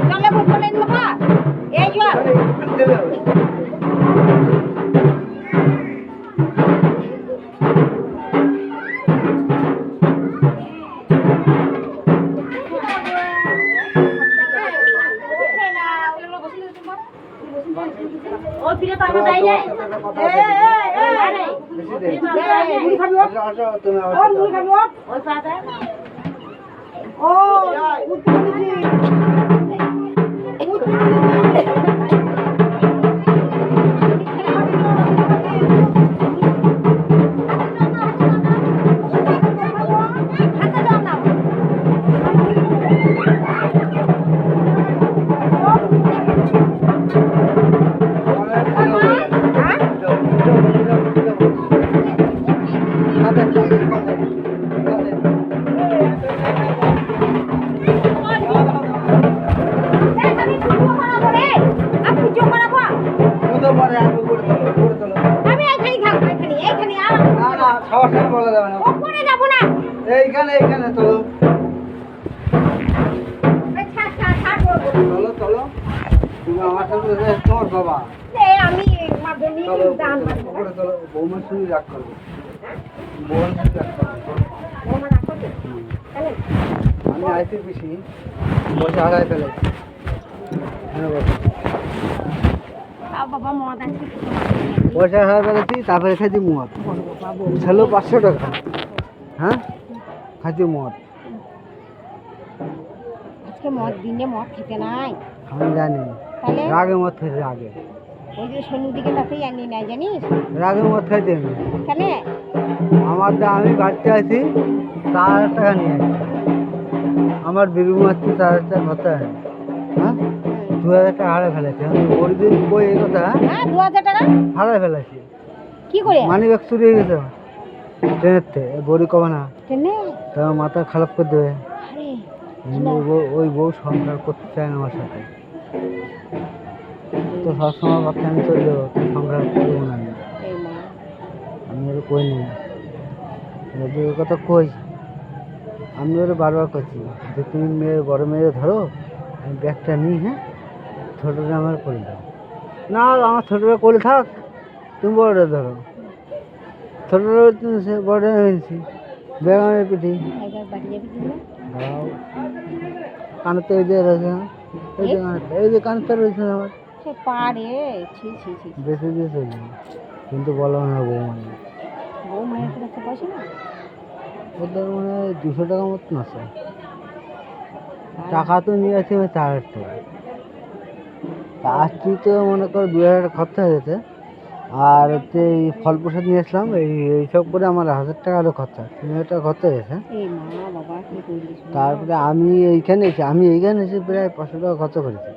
চলে বসলেন বাবা এই জল ও ফিরে তো আমরা যাই যাই মুড়ি খাবি ও মুড়ি খাবি ওই পাশে ও উঠছি এইখানে এইখানে চলো চলো চলো তুমি আমার সাথে তোমার বাবা আমি চলো চলো বৌমার সঙ্গে রাগ করবো বৌমার সঙ্গে রাগ করবো আমি আইতে বেশি বসে হারাই ফেলেছি হ্যাঁ বাবা মদ আছে পয়সা হারাই ফেলেছি তারপরে খাইছি মদ ছিল 500 টাকা হ্যাঁ খাইছি মদ আজকে মদ দিনে মদ খেতে নাই আমি জানি তাহলে রাগে মদ খাইছি আগে ওই যে সোনুর দিকে তাতেই আনি নাই জানিস রাগে মদ খাইছি আমি কেন আমার আমি বাড়িতে আছি 4,000 টাকা নিয়ে আসছি আমার বীরভূম আসছি 4,000 টাকা খরচা হয় হ্যাঁ 2,000 টাকা হারাই ফেলেছি আমি বড়িদিন বই এই কথা হ্যাঁ 2,000 টাকা হারাই ফেলেছি কি করে মানি ব্যাগ চুরি হয়ে গেছে ট্রেনের থেকে বড়ি কবে না ট্রেনে তোমার মাথা খারাপ করে দেবে আরে ওই বউ সংসার করতে চায় না আমার সাথে তো সবসময় ভাবছি আমি চলে যাবো সংসার করবো না এই মা আমি ওর কই নি যদি ওই কথা কই আমি ওরা বারবার করছি যে তুমি বড় মেয়ে ধরো আমি ব্যাগটা নিই হ্যাঁ ছোটোটা আমার করে দাও না আমার ছোটোটা করে থাক তুমি বড়টা ধরো ছোটোটা সে বড়টা এনেছি ব্যাগ আমার পিঠি একবার বাড়ি যাবি কি না দাও কানতে এই যে রয়েছে না এই যে কানতে রয়েছে আমার সে পারে ছি ছি ছি বেশি দিয়ে চলবে কিন্তু বলো না বউ মানে বউ মায়ের কাছে পয়সা না ওদের মানে 200 টাকা মতন আছে টাকা তো নিয়ে আসি আমি 4,000 টাকা আসছি তো মনে করো 2,000 টাকা খরচা হয়ে গেছে আর হচ্ছে এই ফল প্রসাদ নিয়ে আসলাম এইসব করে আমার 1,000 টাকা আরও খরচা 3,000 টাকা খরচা হয়ে গেছে এই মা বাবা কি করলিস তারপরে আমি এইখানে এসে প্রায় 500 টাকা খরচা করেছি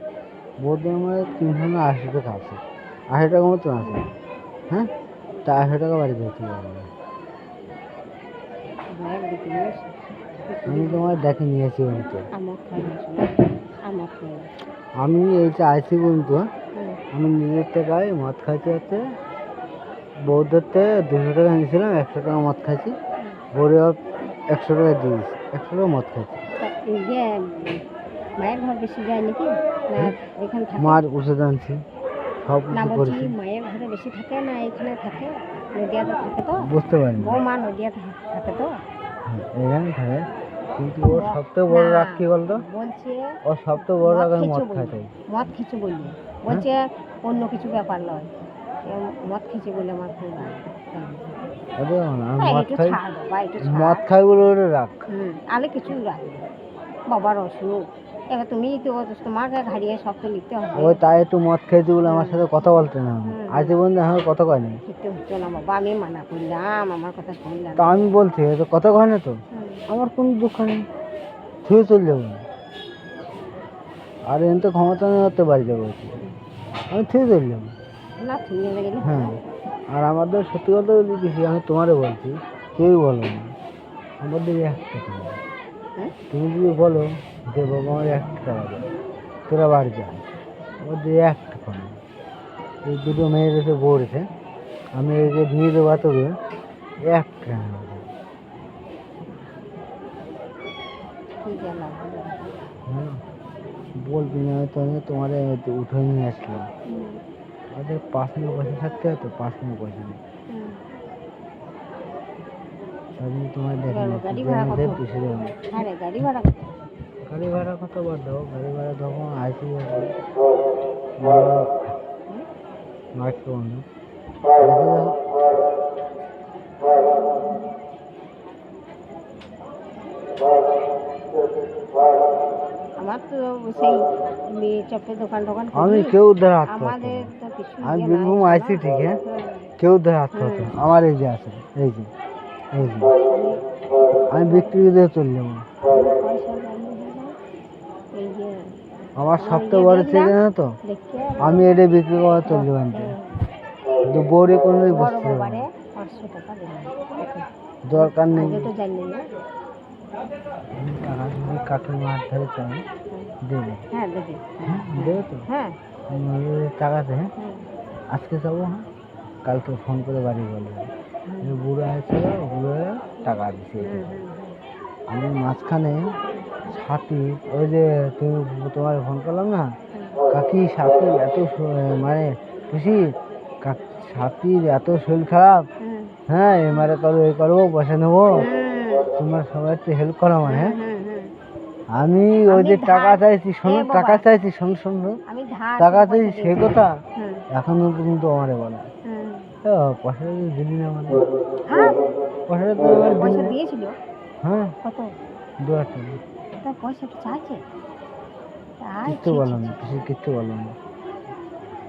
বোধহয় আমার 380 টাকা আছে 80 টাকা মতন আছে হ্যাঁ তা 80 টাকা বাড়ি দিয়েছি আমি তোমার দেখে নিয়েছি বলতে আমি এইটা আইসি বলতো আমি নিজের টাকায় মদ খাইতে হচ্ছে বৌদ্ধতে 200 টাকা নিয়েছিলাম 100 টাকা মদ খাইছি বড়ে 100 টাকা দিয়েছি 100 টাকা মদ খাইছি মায়ের ঘর বেশি যায় নাকি না এখানে থাকে মার ওষুধ আনছি সব না কিছু বলছি করেছি মায়ের ঘরে বেশি থাকে না এখানে থাকে নদিয়াতে থাকে তো বুঝতে পারিনি বউ মা নদিয়াতে থাকে তো এখানে থাকে কিন্তু ওর সবথেকে বড় রাগ কি বলতো বলছে ওর সবথেকে বড় রাগ আমি মদ খাইতে মদ খেয়েছে বলি বলছে অন্য কিছু ব্যাপার নয় মদ খেয়েছে বলে আমার খুব মদ খাই বলে ওর রাগ আলে কিছু রাগ বাবার অসুখ এবার তুমি তো তোমাকে ঘাড়িয়ে সব তো লিখতে হবে ওই তাই একটু মদ খেয়েছি বলে আমার সাথে কথা বলতে না আজ বন্ধু আমার কথা কয় না খেতে হচ্ছে না বাবা আমি মানা করলাম আমার কথা শুনলাম তা আমি বলছি তো কথা কয় না তো আমার কোনো দুঃখ নেই ছুঁয়ে চলে যাবো আর এন তো ক্ষমতা নেই হতে বাড়ি যাবো আমি ছুঁয়ে চলে যাবো না ছুঁয়ে গেলে হ্যাঁ আর আমাদের সত্যি কথা বলি কিছু আমি তোমারও বলছি কেউ বলো না আমাদের একটা তুমি যদি বলো যে বাবা আমার 1 টাকা দেবে তোরা বাড়ি যা আমাদের 1 টাকা নেই এই দুটো মেয়ের এসে বলছে আমি একে দিয়ে দেবো তোকে 1 টাকা ঠিক আছে হ্যাঁ বলবি না তো আমি তোমার উঠে নিয়ে আসলাম ওদের পাঁচ মিনিট বসে থাকতে হয় তো 5 মিনিট বসে নেই আমি তোমার দেখে গাড়ি ভাড়া কত পিছিয়ে দেবো আরে গাড়ি ভাড়া কত গাড়ি ভাড়া কত বার দেবো গাড়ি ভাড়া তখন আইসি মার্চ বন্ধু আমার তো সেই চপের দোকান আমি কেউ উদ্ধার হাত পাতো আমাদের তো কিছু আমি ইয়ে নাই, বীরভূম আইসি ঠিক হ্যাঁ কেউ উদ্ধার হাত পাতো আমার এই যে আছে এই যে আমি বিক্রি দিয়ে চলে যাবো পয়সা জানি না, এই যে আমার সবচেয়ে বড় চেকে না তো দেখতে আমি এটা বিক্রি করা চলে যাবেন কিন্তু বউরে কোনো বড় বসতে হবে বাবারে না। 500 টাকা দিলাম দরকার নেই আগে তো জানি না টাকা যদি কাঠের মার ধরে চাই দেবে হ্যাঁ দেবে দেবে তো হ্যাঁ টাকা দে হ্যাঁ হুম, আজকে যাবো হ্যাঁ কালকে ফোন করে বাড়ি বলবে বুড়ো আছে বুড়ো টাকা দিচ্ছে হুম, হুম, আমি মাঝখানে সাথী ওই যে তুমি তোমার ফোন করলাম না কাকি সাথী এত মানে খুশি সাথীর এত শরীর খারাপ হুম, হ্যাঁ এবারে করবো এই করবো বসে নেবো হুম, তোমার সবাই একটু হেল্প করো আমার হ্যাঁ হুম, হুম। আমি ওই যে আমি টাকা ধার- চাইছি শোনো এ বাবা। টাকা চাইছি শোনো শোনো আমি ধার টাকা করে চাইছি পয়সা সে দিয়েছি। কথা হুম, এখনো পর্যন্ত আমারে বলে হুম। পয়সা যদি দিলি না মানে হ্যাঁ পয়সাটা তো আমার দিলি পয়সা না। দিয়েছিল হ্যাঁ কত 2000 টাকা তার পয়সাটা চাইছে তাই কিচ্ছু বললাম না কিছু কিচ্ছু বললাম না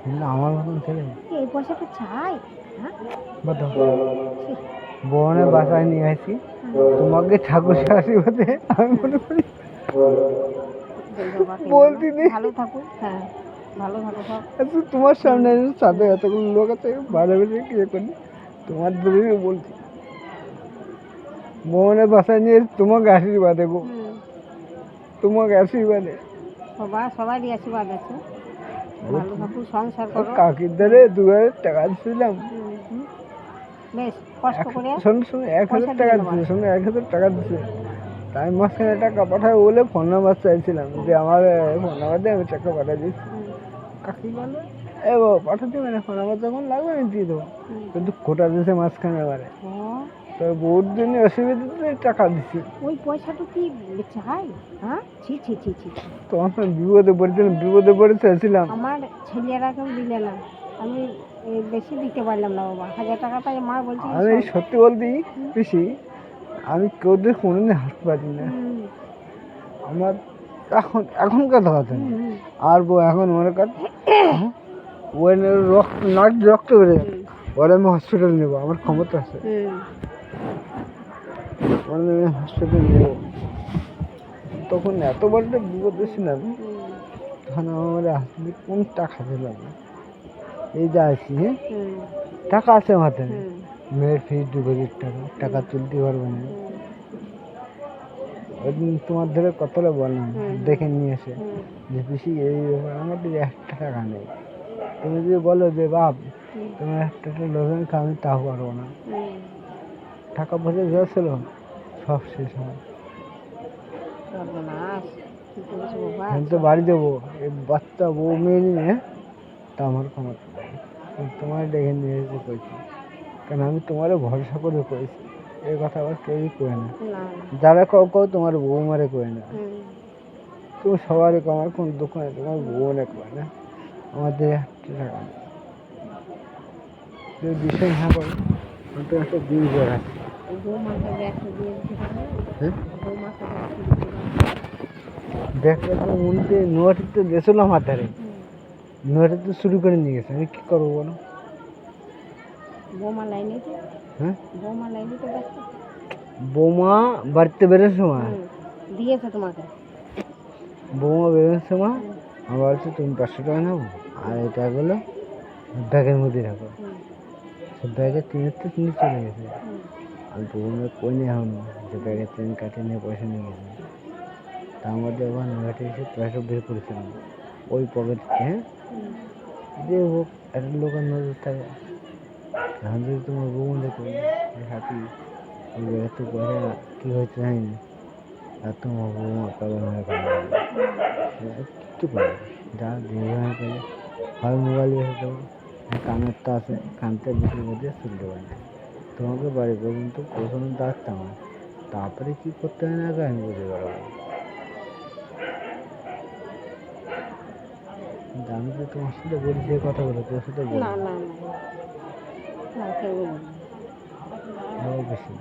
কিন্তু আমার মতন ছেলে এই পয়সাটা চাই হ্যাঁ বাতাও ছি, বোনের বাসায় নিয়ে আসি হুম। তোমাকে ঠাকুর আশীর্বাদে আমি মনে করি জয় বাবা কে বলতি জানো। নি। ভালো থাকুক হ্যাঁ ভালো থাকো সব আচ্ছা, তোমার সামনে সাথে এতগুলো লোক আছে বাইরে বাইরে কি করি তোমার ধরে বলছি বোনের বাসায় নিয়ে তোমাকে আশীর্বাদে গো হুম। তোমাকে আশীর্বাদে সবারই আশীর্বাদ আছে ভালো থাকুক সংসার করো কাকির দ্বারে 2000 টাকা দিয়েছিলাম হুম। বেশ কষ্ট করে শোনো শোনো 1000 পয়সা টাকা দিয়ে দিচ্ছে শোনো 1000 টাকা দিচ্ছে তাই মাঝখানে টাকা পাঠায় বলে ফোন নাম্বার চাইছিলাম যে আমার ফোন নাম্বার দিয়ে আমি টাকা পাঠাই দিচ্ছি হুম, কাকি বলে এ বাবা পাঠাতে মানে ফোন নাম্বার যখন লাগবে আমি দিয়ে দেবো হুম। কিন্তু কোটা দিয়েছে মাঝখানে এবারে ও, তো বহুত দিন অসুবিধাতে টাকা দিচ্ছে ওই পয়সাটা কি চাই হ্যাঁ ছি ছি ছি ছি ছি। তোমার সঙ্গে বিপদে পড়ে চাইছিলাম আমার ছেলেরা কেউ দিলে না আমি বেশি দিতে পারলাম না বাবা 1000 টাকা পাই মা বলছে কি আমি সব- সত্যি বলতে পিসি আমি কেউদের কোনোদিন হাসতে পারি না হুম, আমার এখনকার কথা হুম, না হুম, আর বউ এখন মনে কর ওই রক্ত নাক রক্ত বেড়ে যাবে ওরা আমি হসপিটাল নেবো আমার ক্ষমতা আছে হুম, ওরা আমি হসপিটাল নেবো তখন এত বড় একটা বিপদে ছিলাম হুম, তখন আমার আসলে কোন টাকা দিলাম না এই যে আছি হ্যাঁ হুম, টাকা আছে মাথায় হুম, মেয়ের ফিস 2000 টাকা টাকা তুলতে পারবো না হুম, ওই দিন তোমার ধরে কতটা বললাম হুম। দেখে নিয়ে এসে হুম, যে পিসি এই ব্যাপার আমাদের 1 টাকা নেই তুমি যদি বলো যে বাপ হুম, তোমার 1 টাকা লোভেন আমি তাও পারবো না হুম। টাকা পয়সা যা ছিল সব শেষ হয় সর্বনাশ কি করেছো বাবা আমি তো বাড়ি দেবো এই বাচ্চা বউ মেয়ে নিয়ে তা আমার ক্ষমতা নেই। আমি তোমার ডেকে নিয়ে এসে কইছি কারণ আমি তোমারও ভরসা করে কইছি এই কথা আবার কেউই কয় না না না যারা কও তোমার বউ মারে কয় না হুম, তুমি সবারই কও আমার কোন দুঃখ নেই তোমার বউ না কয় না আমাদের 1 টাকা নেই যদি বিষয় না করো আমি তো একটা দিন পর আছি বৌমাকে ব্যাগটা দিয়ে দিতে পারবে হ্যাঁ বৌমাকে ব্যাগটা দিতে পারবে ব্যাগটা তো মনতে নোয়াটি তো গেছিলাম হাতারে নোয়াটি তো শুরু করে নিয়ে গেছে আমি কি করবো বলো বৌমা লাইনে তো হ্যাঁ বৌমা লাইনে তো ব্যাগটা বৌমা বাড়িতে বেরোর সময় হুম, দিয়েছে তোমাকে বৌমা বেরোনোর সময় হুম, আমার বলছে তুমি 500 টাকা নাও আর এই টাকাগুলো ব্যাগের মধ্যে রাখো হুম, সে ব্যাগের ট্রেনের তো তিনি চলে গেছে হুম, আমি বৌমা কই নিয়ে এখন যে ব্যাগের ট্রেন কাটিয়ে নিয়ে পয়সা নিয়ে গেছে তার মধ্যে আবার নোয়াটি এসে পয়সা বের করেছিলাম ওই পকেট হ্যাঁ হুম। যে হোক একটা লোকের নজর থাকে এখন যদি তোমার বৌমা দেখো হাতি ওই ব্যাগে তো পয়সা কী হয়েছে জানি না এত বৌমা কারণ কিচ্ছু পারে না। যা দিয়ে পেলে হয় মোবাইল বেসে দেবো, কানের তো আছে, কানতে বিক্রি করে দিয়ে চলতে পারি। তোমাকে বাড়ি পর্যন্ত পৌঁছানো দায়িত্ব আমার, তারপরে কী করতে হয় না আগে আমি বুঝে বেড়াবো। কিন্তু আমি তো তোমার সাথে বলি সেই কথাগুলো, তোর সাথে বলি না না না না কেউ বলবো বেশি।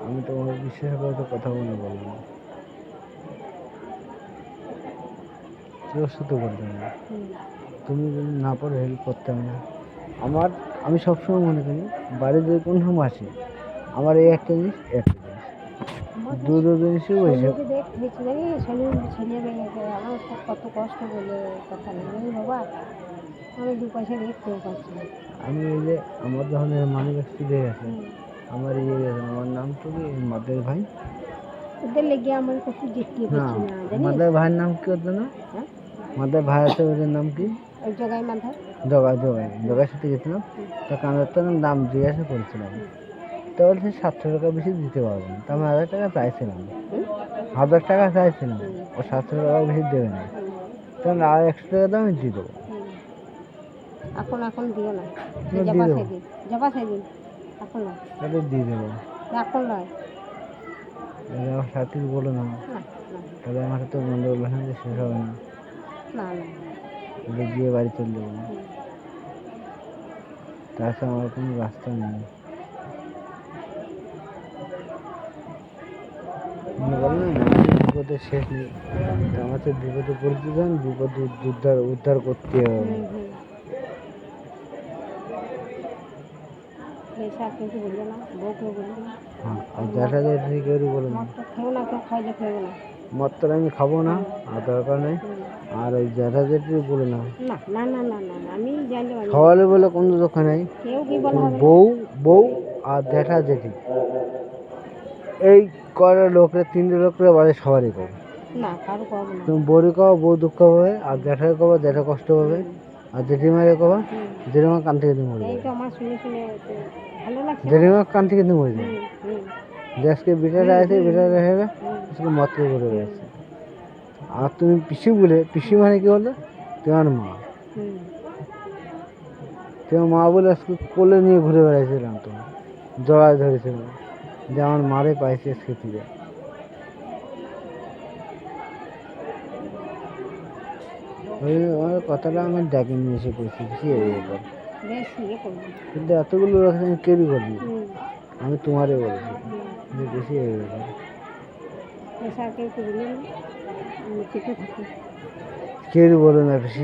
আমি তোমাকে বিশ্বাস করে তো কথা বলে বললাম, তোর সাথে বলতাম না। তুমি যদি না পারো হেল্প করতে হবে না। আমি সবসময় মনে করি বাড়ি যদি কোনো সময় আসি, আমার এই একটা জিনিস দু জিনিসই বলছে। ছেলে মেয়েকে আমার কত কষ্ট বলে কথা নেই বাবা, আমি 2 পয়সা দেখতেও পাচ্ছি না। আমি এই যে আমার যখন মানি ব্যাগ চুরে গেছে, আমার ইয়ে গেছে, আমার নাম তো কি মাদের ভাই, ওদের লেগে আমার কত দেখতে পাচ্ছি না জানিস। মাদের ভাইয়ের নাম কি হতো না? হ্যাঁ মাদের ভাই আছে, ওদের নাম কি? ওই জগাই মাথা জগার সাথে গেছিলাম, তা কানের তো দাম জিজ্ঞাসা করেছিলাম, তো বলছে 700 টাকা বেশি দিতে পারবো না। তা আমি 1000 টাকা চাইছিলাম, 1000 টাকা চাইছিলাম, ও 700 টাকা বেশি দেবে না, তাহলে আর 100 টাকা দাম আমি দিয়ে দেবো। এখন দিও না, দিয়ে দেবো, জবা সেদিন এখন নয়, তাহলে দিয়ে দেবো। এখন নয় আমার সাথী বলো না, না না তাহলে আমার তো গন্ডগোল যে শেষ হবে না, না না তাহলে গিয়ে বাড়ি চলে যাবো। তাছাড়া আমার কোনো রাস্তা নেই। আমি বললাম বিপদের শেষ নেই, তা আমার তো বিপদে পড়তে যান, বিপদ উদ্ধার করতে হবে। কিন্তু বললো না, বউকেও বললো না, আর দেখা যায় কেউ বলে না, খেও না, কেউ খাইলে খেও না, মদ তো আমি খাবো না, আর দরকার নেই। আর ওই জ্যাঠা জেঠি বলে না, না না না না না আমি জানি সবাই বলে কোনো দুঃখ নেই, কেউ কি বলা হবে বউ আর জ্যাঠা জেঠি এই করে লোকের 3টে লোকের বাড়ি সবারই কব না, কারো কব না। তুমি বউরি কবা বউ দুঃখ পাবে, আর জ্যাঠাকে কবা জ্যাঠা কষ্ট পাবে, আর জেঠিমারে কবা জেঠিমা কান থেকে তুমি মরে যাবে। আমার শুনে শুনে ভালো লাগছে, জেঠিমা কান থেকে তুমি মরে যাবে। যে আজকে বিটারা আছে, বিটারা হেবে আজকে মত করে ঘুরে বেড়াচ্ছে। আর তুমি পিসি বলে, পিসি মানে কি বলতো তোমার মা, তোমার মা বলে আজকে কোলে নিয়ে ঘুরে বেড়াইছিলাম, তোমার জড়ায় ধরেছিলাম যে আমার মারে পাইছে আজকে ফিরে। ওই কথাটা আমার ডাকে নিয়ে এসে পড়েছি বেশি এবার, কিন্তু এতগুলো রাখছে আমি কেউই বলি, আমি তোমারে বলেছি যে বেশি এবার। কেউ বলে না বেশি।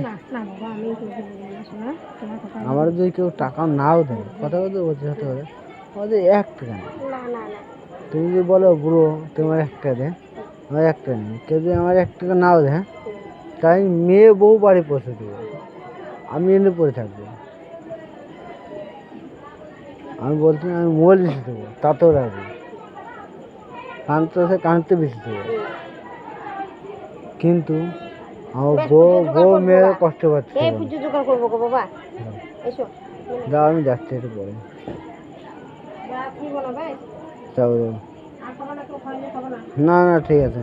আমার যদি কেউ টাকা নাও দেয়, কথা বলতে বলছি হতে পারে আমাদের 1 টাকা নেই। তুমি যদি বলো বুড়ো তোমার 1 টাকা দেয়, আমার 1 টাকা নেই। কেউ যদি আমার 1 টাকা নাও দেয়, তাই মেয়ে বউ বাড়ি পৌঁছে দেবো, আমি এনে পড়ে থাকবো। আমি বলছি আমি মোবাইল বেশি দেবো, তাতেও রাখবো, কানতে বেশি দেবো, কিন্তু আমার বউ মেয়ের কষ্ট পাচ্ছে। দাও আমি যাচ্ছি একটু পরে, যাবো। না না ঠিক আছে।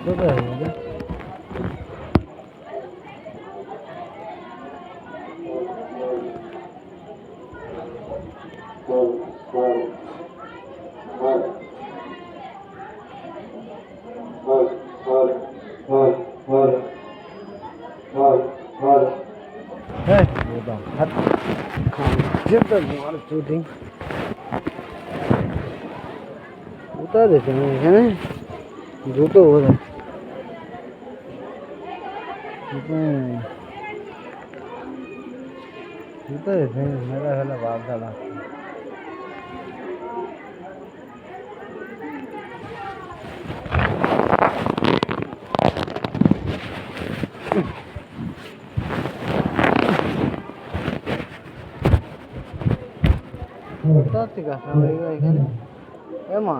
কোথায় হবে? Hey, udah hat. Kita mau syuting. Udah deh এখানে দুটো ওরা দুটো এখানে মেলা খেলা বাদ দাঁড়া কোথা থেকে আসলাম এখানে এ মা